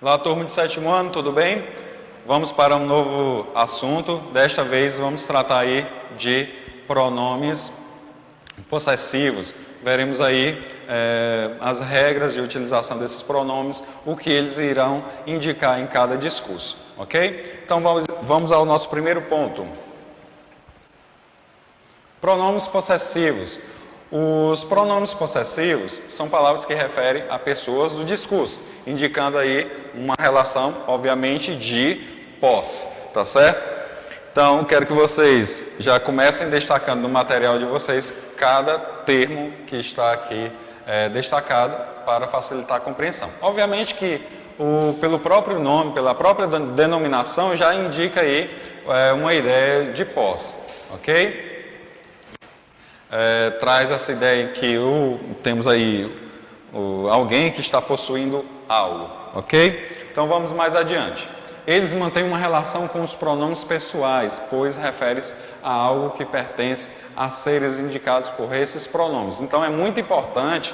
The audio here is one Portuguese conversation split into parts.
Olá, turma de sétimo ano, tudo bem? Vamos para um novo assunto. Desta vez vamos tratar aí de pronomes possessivos. Veremos aí as regras de utilização desses pronomes, o que eles irão indicar em cada discurso, ok? Então vamos ao nosso primeiro ponto. Pronomes possessivos. Os pronomes possessivos são palavras que referem a pessoas do discurso, indicando aí uma relação, obviamente, de posse, tá certo? Então, quero que vocês já comecem destacando no material de vocês cada termo que está aqui destacado para facilitar a compreensão. Obviamente que pelo próprio nome, pela própria denominação, já indica aí uma ideia de posse, ok? Traz essa ideia que temos aí alguém que está possuindo algo, ok? Então vamos mais adiante. Eles mantêm uma relação com os pronomes pessoais, pois refere-se a algo que pertence a seres indicados por esses pronomes. Então é muito importante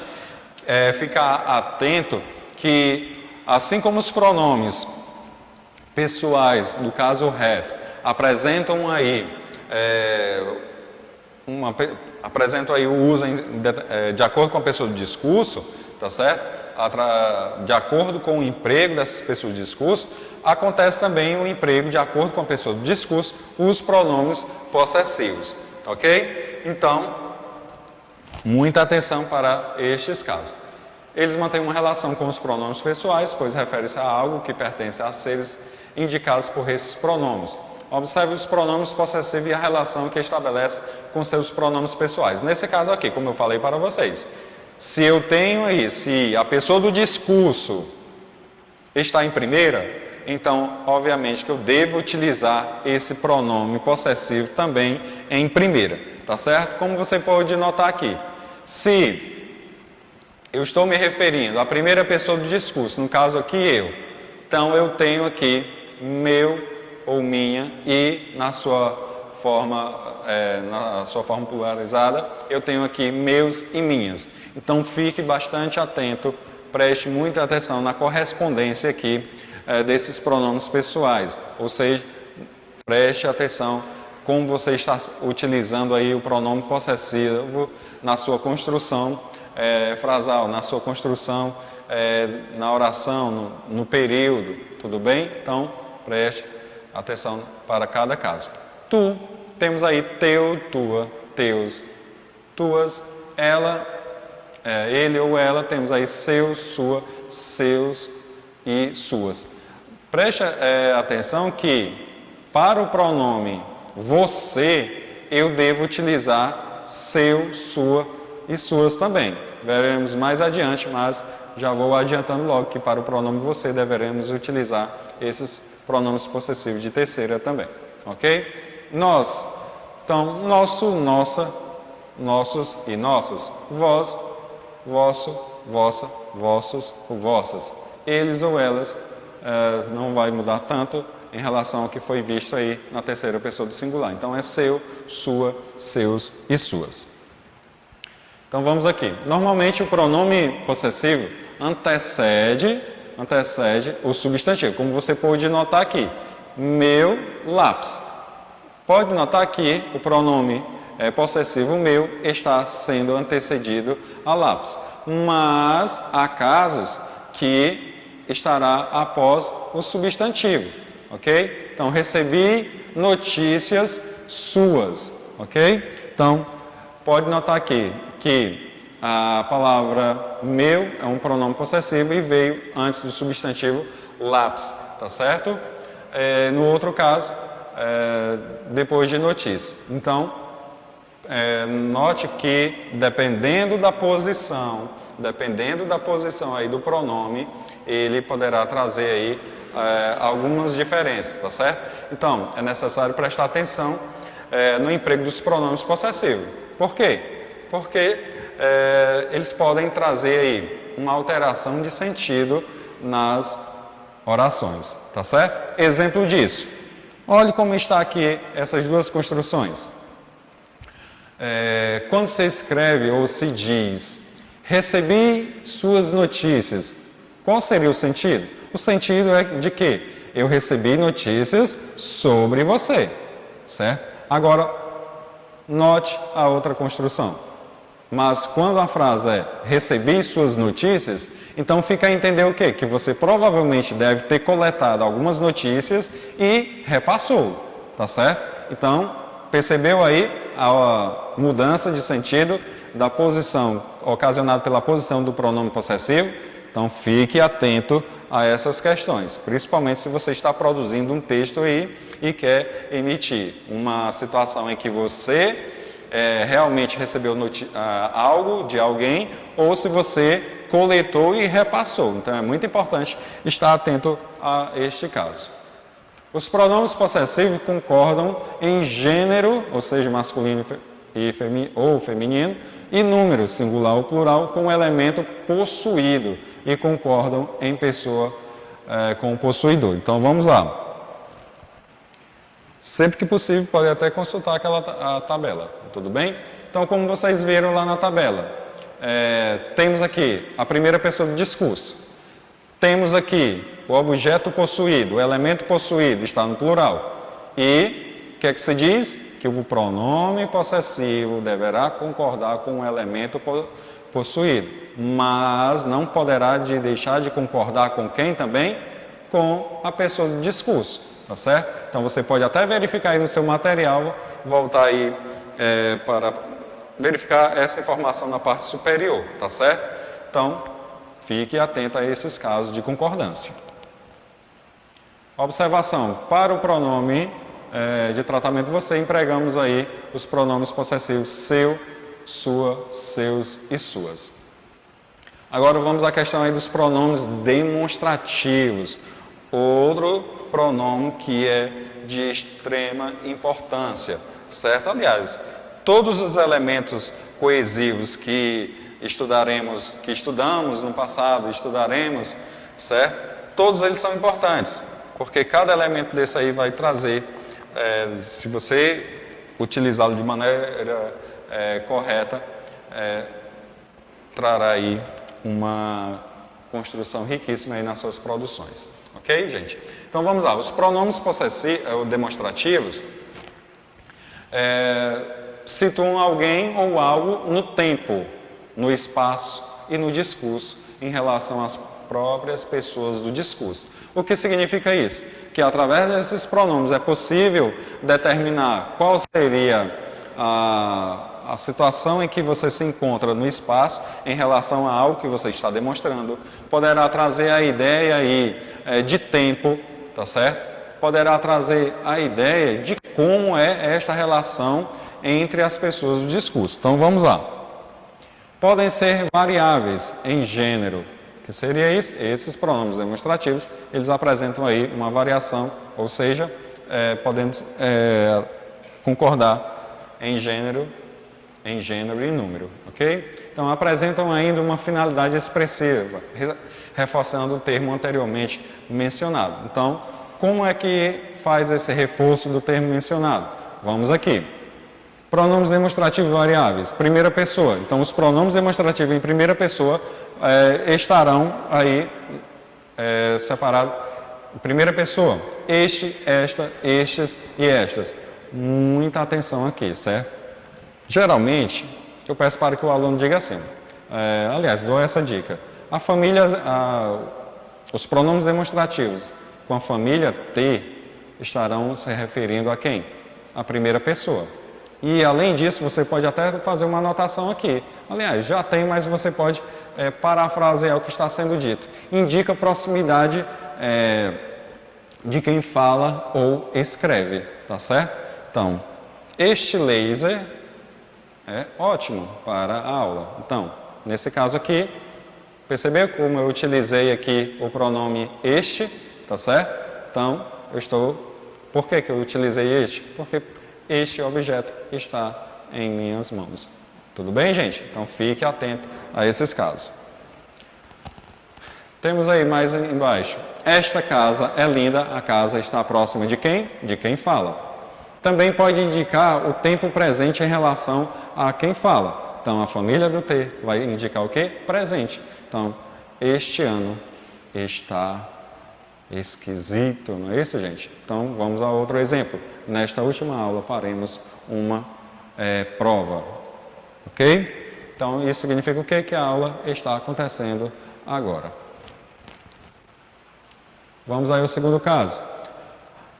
ficar atento que, assim como os pronomes pessoais, no caso reto, apresentam aí o uso de acordo com a pessoa do discurso, tá certo? De acordo com o emprego dessas pessoas do discurso, acontece também o emprego de acordo com a pessoa do discurso, os pronomes possessivos, ok? Então, muita atenção para estes casos. Eles mantêm uma relação com os pronomes pessoais, pois refere-se a algo que pertence a seres indicados por esses pronomes. Observe os pronomes possessivos e a relação que estabelece com seus pronomes pessoais. Nesse caso aqui, como eu falei para vocês, se eu tenho aí, se a pessoa do discurso está em primeira, então, obviamente, que eu devo utilizar esse pronome possessivo também em primeira, tá certo? Como você pode notar aqui, se eu estou me referindo à primeira pessoa do discurso, no caso aqui eu, então eu tenho aqui meu ou minha, e na sua forma pluralizada, eu tenho aqui meus e minhas. Então fique bastante atento, preste muita atenção na correspondência aqui desses pronomes pessoais, ou seja, preste atenção como você está utilizando aí o pronome possessivo na sua construção frasal, na sua construção na oração, no período, tudo bem? Então preste atenção para cada caso. Tu, temos aí teu, tua, teus, tuas, ela, ele ou ela, temos aí seu, sua, seus e suas. Preste atenção que para o pronome você, eu devo utilizar seu, sua e suas também. Veremos mais adiante, mas já vou adiantando logo que para o pronome você deveremos utilizar esses pronomes possessivos de terceira também, ok? Nós, então, nosso, nossa, nossos e nossas, vós, vosso, vossa, vossos ou vossas, eles ou elas, não vai mudar tanto em relação ao que foi visto aí na terceira pessoa do singular. Então é seu, sua, seus e suas. Então vamos aqui. Normalmente o pronome possessivo antecede o substantivo, como você pode notar aqui, meu lápis. Pode notar que o pronome possessivo meu está sendo antecedido a lápis, mas há casos que estará após o substantivo, ok? Então, recebi notícias suas, ok? Então, pode notar aqui que a palavra meu é um pronome possessivo e veio antes do substantivo lápis, tá certo? No outro caso, depois de notícia. Então, note que dependendo da posição aí do pronome, ele poderá trazer aí algumas diferenças, tá certo? Então, é necessário prestar atenção no emprego dos pronomes possessivos. Por quê? Porque eles podem trazer aí uma alteração de sentido nas orações, tá certo? Exemplo disso. Olhe como está aqui essas duas construções. Quando se escreve ou se diz, recebi suas notícias, Qual seria o sentido? O sentido é de que eu recebi notícias sobre você, certo? Agora, note a outra construção. Mas quando a frase é recebi suas notícias, então fica a entender o quê? Que você provavelmente deve ter coletado algumas notícias e repassou, tá certo? Então, percebeu aí a mudança de sentido da posição ocasionada pela posição do pronome possessivo? Então, fique atento a essas questões, principalmente se você está produzindo um texto aí e quer emitir uma situação em que você realmente recebeu algo de alguém ou se você coletou e repassou. Então, é muito importante estar atento a este caso. Os pronomes possessivos concordam em gênero, ou seja, masculino ou feminino, e número, singular ou plural, com o elemento possuído e concordam em pessoa com o possuidor. Então, vamos lá. Sempre que possível, pode até consultar a tabela, tudo bem? Então, como vocês viram lá na tabela, temos aqui a primeira pessoa do discurso. Temos aqui o objeto possuído, o elemento possuído está no plural. E o que é que se diz? Que o pronome possessivo deverá concordar com o elemento possuído, mas não poderá deixar de concordar com quem também? Com a pessoa do discurso. Tá certo? Então, você pode até verificar aí no seu material, voltar aí para verificar essa informação na parte superior, tá certo? Então, fique atento a esses casos de concordância. Observação, para o pronome de tratamento você, empregamos aí os pronomes possessivos seu, sua, seus e suas. Agora vamos à questão aí dos pronomes demonstrativos. Outro pronome que é de extrema importância, certo? Aliás, todos os elementos coesivos que estudamos no passado, estudaremos, certo? Todos eles são importantes, porque cada elemento desse aí vai trazer, se você utilizá-lo de maneira correta, trará aí uma construção riquíssima aí nas suas produções. Ok, gente? Então, vamos lá. Os pronomes demonstrativos situam alguém ou algo no tempo, no espaço e no discurso em relação às próprias pessoas do discurso. O que significa isso? Que através desses pronomes é possível determinar qual seria a situação em que você se encontra no espaço em relação a algo que você está demonstrando. Poderá trazer a ideia aí de tempo, tá certo? Poderá trazer a ideia de como é esta relação entre as pessoas do discurso. Então, vamos lá. Podem ser variáveis em gênero, que seria isso? Esses pronomes demonstrativos, eles apresentam aí uma variação, ou seja, podemos concordar em gênero e número, ok? Então, apresentam ainda uma finalidade expressiva, reforçando o termo anteriormente mencionado. Então, como é que faz esse reforço do termo mencionado? Vamos aqui. Pronomes demonstrativos variáveis, primeira pessoa. Então, os pronomes demonstrativos em primeira pessoa estarão aí separados em primeira pessoa. Este, esta, estes e estas. Muita atenção aqui, certo? Geralmente, eu peço para que o aluno diga assim, aliás, dou essa dica. Os pronomes demonstrativos com a família T estarão se referindo a quem? A primeira pessoa. E, além disso, você pode até fazer uma anotação aqui. Aliás, já tem, mas você pode parafrasear o que está sendo dito. Indica proximidade de quem fala ou escreve, tá certo? Então, este laser é ótimo para a aula. Então, nesse caso aqui, percebeu como eu utilizei aqui o pronome este, tá certo? Então, por que eu utilizei este? Porque este objeto está em minhas mãos. Tudo bem, gente? Então, fique atento a esses casos. Temos aí mais embaixo. Esta casa é linda, a casa está próxima de quem? De quem fala. Também pode indicar o tempo presente em relação a quem fala. Então, a família do T vai indicar o quê? Presente. Então, este ano está esquisito, não é isso, gente? Então, vamos a outro exemplo. Nesta última aula, faremos uma prova, ok? Então, isso significa o quê? Que a aula está acontecendo agora. Vamos aí ao segundo caso.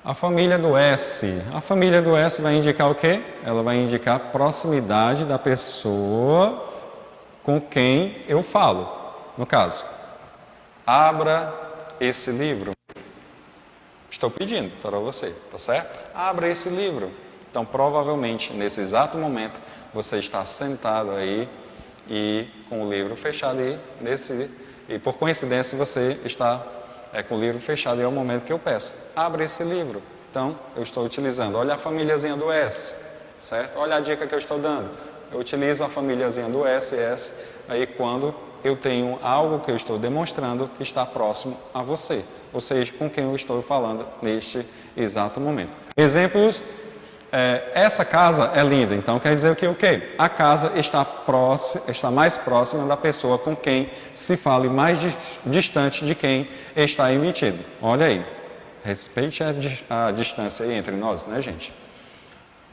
A família do S. A família do S vai indicar o quê? Ela vai indicar a proximidade da pessoa com quem eu falo. No caso, abra esse livro. Estou pedindo para você, tá certo? Abra esse livro. Então, provavelmente, nesse exato momento, você está sentado aí e com o livro fechado e por coincidência você está com o livro fechado e é o momento que eu peço. Abra esse livro. Então, eu estou utilizando. Olha a famíliazinha do S, certo? Olha a dica que eu estou dando. Eu utilizo a famíliazinha do S aí quando eu tenho algo que eu estou demonstrando que está próximo a você, ou seja, com quem eu estou falando neste exato momento. Exemplos, essa casa é linda, então quer dizer o quê? A casa está mais próxima da pessoa com quem se fala e mais distante de quem está emitido. Olha aí, respeite a distância aí entre nós, né, gente?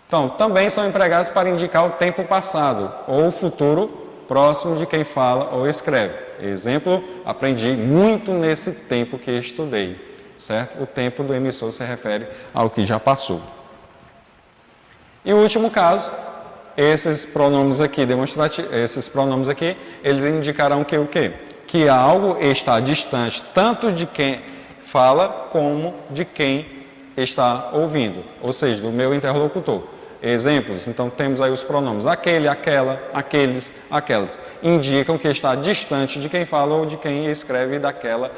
Então, também são empregados para indicar o tempo passado ou o futuro próximo de quem fala ou escreve. Exemplo, aprendi muito nesse tempo que estudei, certo? O tempo do emissor se refere ao que já passou. E o último caso, esses pronomes aqui eles indicarão que o quê? Que algo está distante tanto de quem fala como de quem está ouvindo, ou seja, do meu interlocutor. Exemplos, então temos aí os pronomes aquele, aquela, aqueles, aquelas. Indicam que está distante de quem fala ou de quem escreve daquela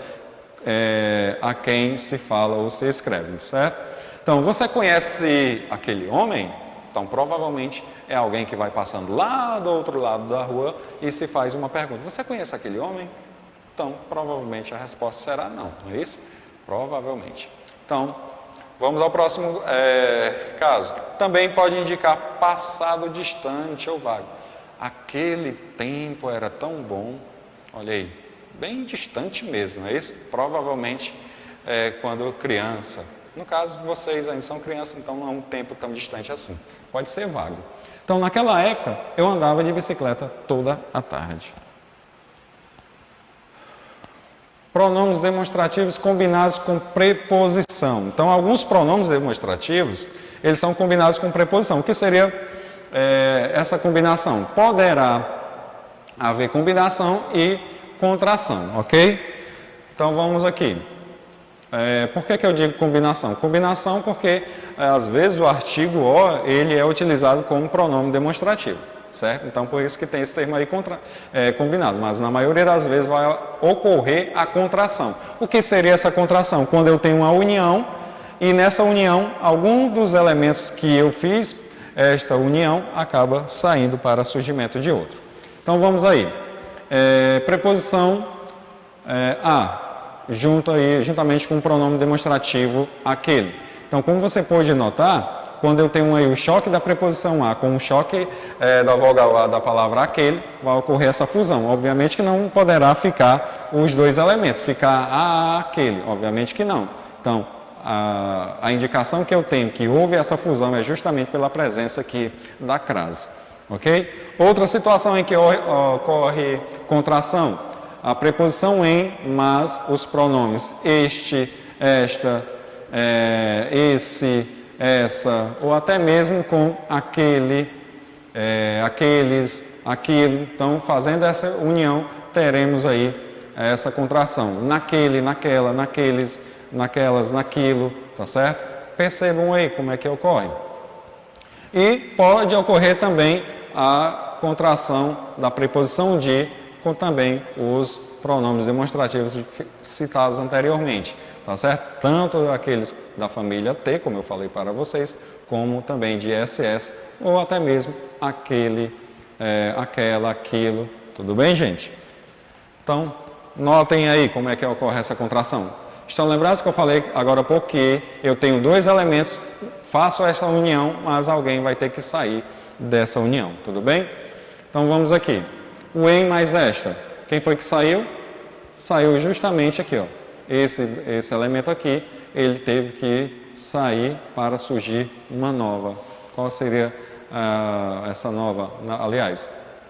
a quem se fala ou se escreve, certo? Então, você conhece aquele homem? Então, provavelmente é alguém que vai passando lá do outro lado da rua e se faz uma pergunta. Você conhece aquele homem? Então, provavelmente a resposta será não, não é isso? Provavelmente. Então, vamos ao próximo caso. Também pode indicar passado distante ou vago. Aquele tempo era tão bom. Olha aí, bem distante mesmo, não é isso? Provavelmente quando criança. No caso, vocês ainda são crianças, então não é um tempo tão distante assim. Pode ser vago. Então, naquela época, eu andava de bicicleta toda a tarde. Pronomes demonstrativos combinados com preposição. Então, alguns pronomes demonstrativos, eles são combinados com preposição. O que seria essa combinação? Poderá haver combinação e contração, ok? Então, vamos aqui. Por que eu digo combinação? Combinação porque, às vezes, o artigo o, ele é utilizado como pronome demonstrativo. Certo? Então, por isso que tem esse termo aí combinado, mas na maioria das vezes vai ocorrer a contração. O que seria essa contração? Quando eu tenho uma união e nessa união, algum dos elementos que eu fiz, esta união acaba saindo para surgimento de outro. Então, vamos aí. Preposição a, juntamente com o pronome demonstrativo aquele. Então, como você pode notar, quando eu tenho aí o choque da preposição a com o choque da vogal a da palavra aquele, vai ocorrer essa fusão. Obviamente que não poderá ficar os dois elementos, ficar a aquele, obviamente que não. Então, a indicação que eu tenho que houve essa fusão é justamente pela presença aqui da crase. Ok? Outra situação em que ocorre contração, a preposição em, mas os pronomes este, esta, esse, essa, ou até mesmo com aquele, aqueles, aquilo. Então, fazendo essa união, teremos aí essa contração. Naquele, naquela, naqueles, naquelas, naquilo, tá certo? Percebam aí como é que ocorre. E pode ocorrer também a contração da preposição de, com também os pronomes demonstrativos citados anteriormente, tá certo? Tanto aqueles da família T, como eu falei para vocês, como também de SS, ou até mesmo aquele, aquela, aquilo. Tudo bem, gente? Então, notem aí como é que ocorre essa contração. Estão lembrados que eu falei agora há pouco que eu tenho dois elementos, faço essa união, mas alguém vai ter que sair dessa união, tudo bem? Então, vamos aqui. O em mais esta. Quem foi que saiu? saiu justamente aqui, ó. Esse elemento aqui, ele teve que sair para surgir uma nova. Qual seria essa nova? Aliás,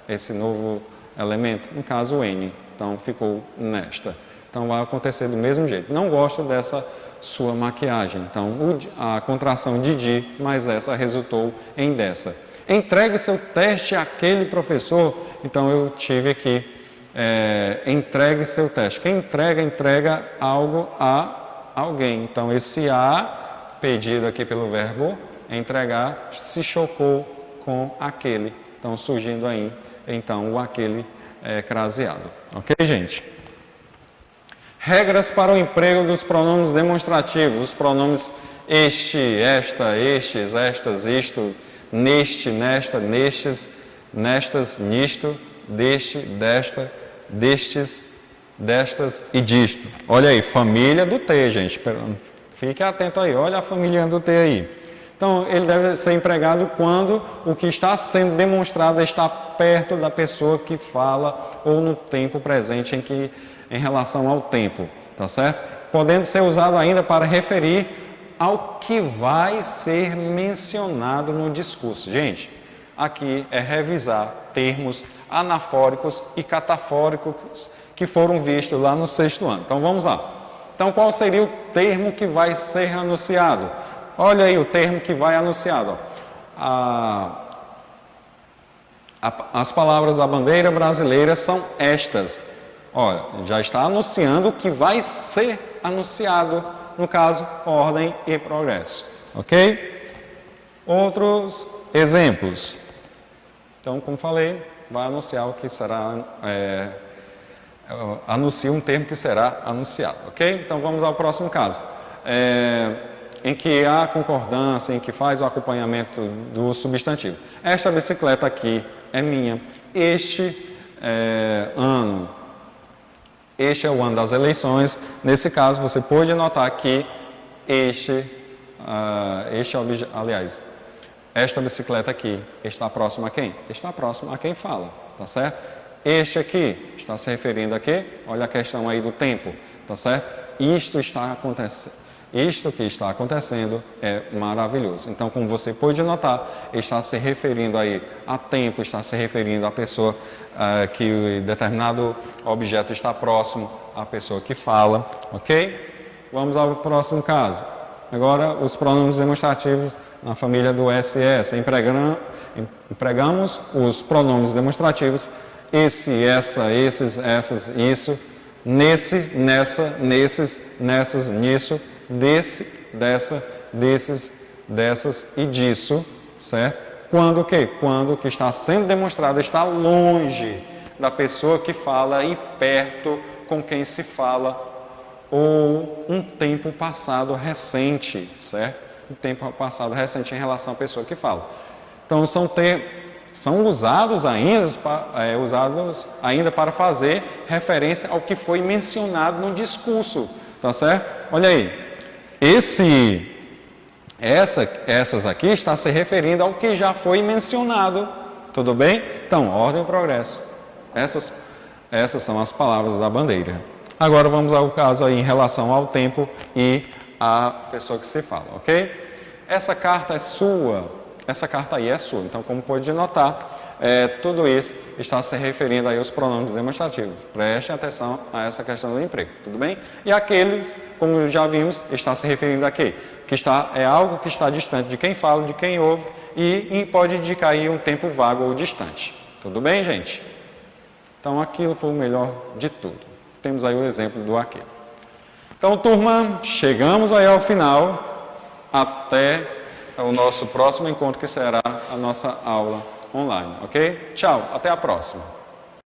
esse novo elemento, no caso o N. Então, ficou nesta. Então, vai acontecer do mesmo jeito. Não gosto dessa sua maquiagem. Então, a contração de di, mais essa resultou em dessa. Entregue seu teste àquele professor. Então, eu tive aqui, entregue seu teste. Quem entrega algo a alguém. Então, esse a, pedido aqui pelo verbo entregar, se chocou com aquele. Então, surgindo aí, então, o aquele craseado. Ok, gente? Regras para o emprego dos pronomes demonstrativos. Os pronomes este, esta, estes, estas, isto, neste, nesta, nestes, nestas, nisto, deste, desta, destes, destas e disto. Olha aí, família do T, gente. Fique atento aí, olha a família do T aí. Então, ele deve ser empregado quando o que está sendo demonstrado está perto da pessoa que fala ou no tempo presente em relação ao tempo, tá certo? Podendo ser usado ainda para referir ao que vai ser mencionado no discurso. Gente, aqui é revisar termos anafóricos e catafóricos que foram vistos lá no 6º ano. Então, vamos lá. Então, qual seria o termo que vai ser anunciado? Olha aí o termo que vai anunciado. As palavras da bandeira brasileira são estas. Olha, já está anunciando o que vai ser anunciado, no caso, ordem e progresso. Ok? Outros exemplos. Então, como falei, vai anunciar o que será, anuncia um termo que será anunciado. Ok? Então, vamos ao próximo caso. Em que há concordância, em que faz o acompanhamento do substantivo. Esta bicicleta aqui é minha. Este ano, este é o ano das eleições. Nesse caso, você pode notar que esta bicicleta aqui está próxima a quem? Está próxima a quem fala, tá certo? Este aqui está se referindo a quê? Olha a questão aí do tempo, tá certo? Isto está acontecendo. Isto que está acontecendo é maravilhoso. Então, como você pode notar, está se referindo aí a tempo, está se referindo à pessoa que determinado objeto está próximo à pessoa que fala, ok? Vamos ao próximo caso. Agora, os pronomes demonstrativos na família do SS. Empregamos os pronomes demonstrativos esse, essa, esses, essas, isso, nesse, nessa, nesses, nessas, nisso, desse, dessa, desses, dessas e disso, certo? Quando o quê? Quando o que está sendo demonstrado está longe da pessoa que fala e perto com quem se fala, ou um tempo passado recente, certo? Um tempo passado recente em relação à pessoa que fala. Então, são usados ainda para fazer referência ao que foi mencionado no discurso, tá certo? Olha aí. Essas aqui está se referindo ao que já foi mencionado, tudo bem? Então, ordem e progresso. Essas são as palavras da bandeira. Agora vamos ao caso aí em relação ao tempo e à pessoa que se fala, ok? Essa carta é sua, essa carta aí é sua. Então, como pode notar, tudo isso está se referindo aí aos pronomes demonstrativos. Preste atenção a essa questão do emprego, tudo bem? E aqueles, como já vimos, está se referindo a quê? É algo que está distante de quem fala, de quem ouve, e pode indicar aí um tempo vago ou distante. Tudo bem, gente? Então, aquilo foi o melhor de tudo. Temos aí o exemplo do aquele. Então, turma, chegamos aí ao final. Até o nosso próximo encontro, que será a nossa aula online, ok? Tchau, até a próxima.